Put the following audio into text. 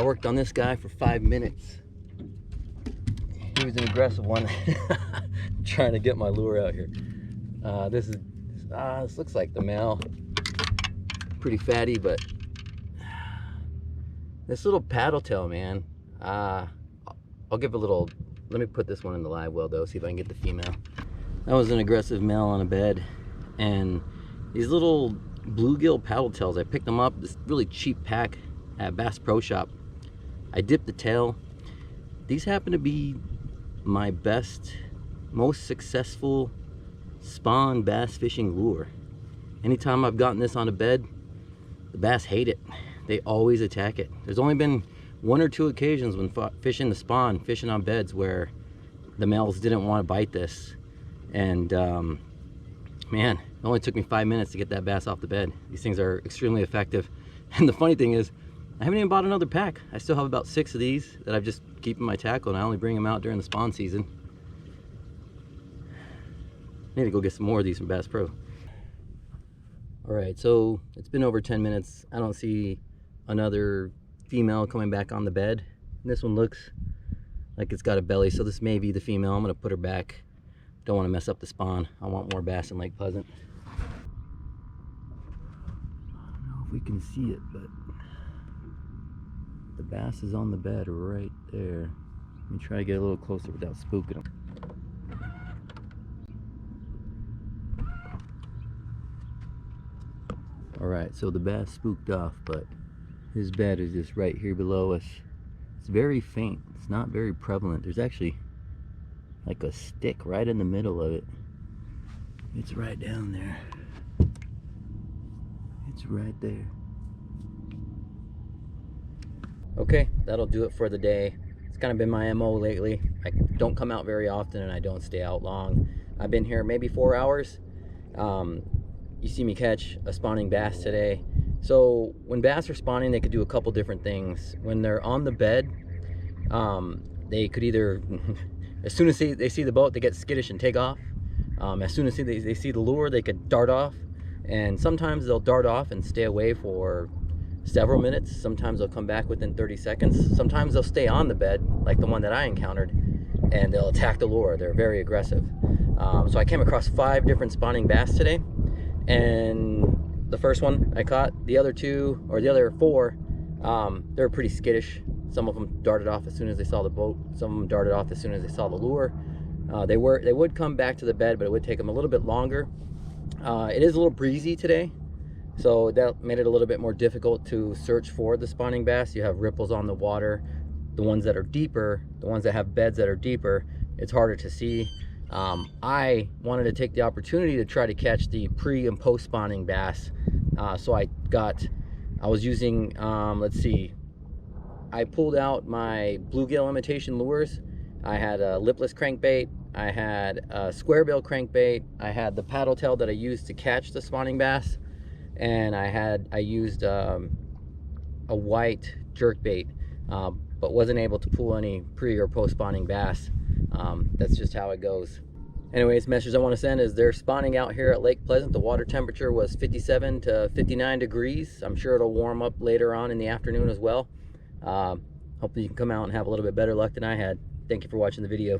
worked on this guy for 5 minutes. He was an aggressive one. Trying to get my lure out here. This looks like the male. Pretty fatty, but this little paddle tail, man. I'll give a little. Let me put this one in the live well though, see if I can get the female. That was an aggressive male on a bed, and these little bluegill paddle tails, I picked them up, this really cheap pack at Bass Pro Shop. I dipped the tail. These happen to be my best, most successful spawn bass fishing lure. Anytime I've gotten this on a bed, the bass hate it. They always attack it. There's only been 1 or 2 occasions when fishing the spawn, fishing on beds, where the males didn't want to bite this. And man, it only took me 5 minutes to get that bass off the bed. These things are extremely effective. And the funny thing is, I haven't even bought another pack. I still have about 6 of these that I've just keep in my tackle, and I only bring them out during the spawn season. I need to go get some more of these from Bass Pro. All right, so it's been over 10 minutes. I don't see another female coming back on the bed. This one looks like it's got a belly, so this may be the female. I'm gonna put her back. Don't want to mess up the spawn. I want more bass in Lake Pleasant. I don't know if we can see it, but the bass is on the bed right there. Let me try to get a little closer without spooking him. Alright, so the bass spooked off, but his bed is just right here below us. It's very faint. It's not very prevalent. There's actually like a stick right in the middle of it. It's right down there. It's right there. Okay, that'll do it for the day. It's kind of been my MO lately. I don't come out very often and I don't stay out long. I've been here maybe 4 hours. You see me catch a spawning bass today. So when bass are spawning, they could do a couple different things. When they're on the bed, they could either as soon as they see the boat, they get skittish and take off. As soon as they see the lure, they could dart off. And sometimes they'll dart off and stay away for several minutes. Sometimes they'll come back within 30 seconds. Sometimes they'll stay on the bed, like the one that I encountered, and they'll attack the lure. They're very aggressive. So I came across 5 different spawning bass today. And the first one I caught, the other 2, or the other 4, they were pretty skittish. Some of them darted off as soon as they saw the boat. Some of them darted off as soon as they saw the lure. They would come back to the bed, but it would take them a little bit longer. It is a little breezy today, so that made it a little bit more difficult to search for the spawning bass. You have ripples on the water. The ones that are deeper, the ones that have beds that are deeper, it's harder to see. I wanted to take the opportunity to try to catch the pre and post spawning bass. So I was using, let's see, I pulled out my bluegill imitation lures. I had a lipless crankbait, I had a square bill crankbait, I had the paddle tail that I used to catch the spawning bass, and I used a white jerkbait, but wasn't able to pull any pre or post spawning bass. That's just how it goes. Anyways, message I want to send is they're spawning out here at Lake Pleasant. The water temperature was 57 to 59 degrees. I'm sure it'll warm up later on in the afternoon as well. Hopefully you can come out and have a little bit better luck than I had. Thank you for watching the video.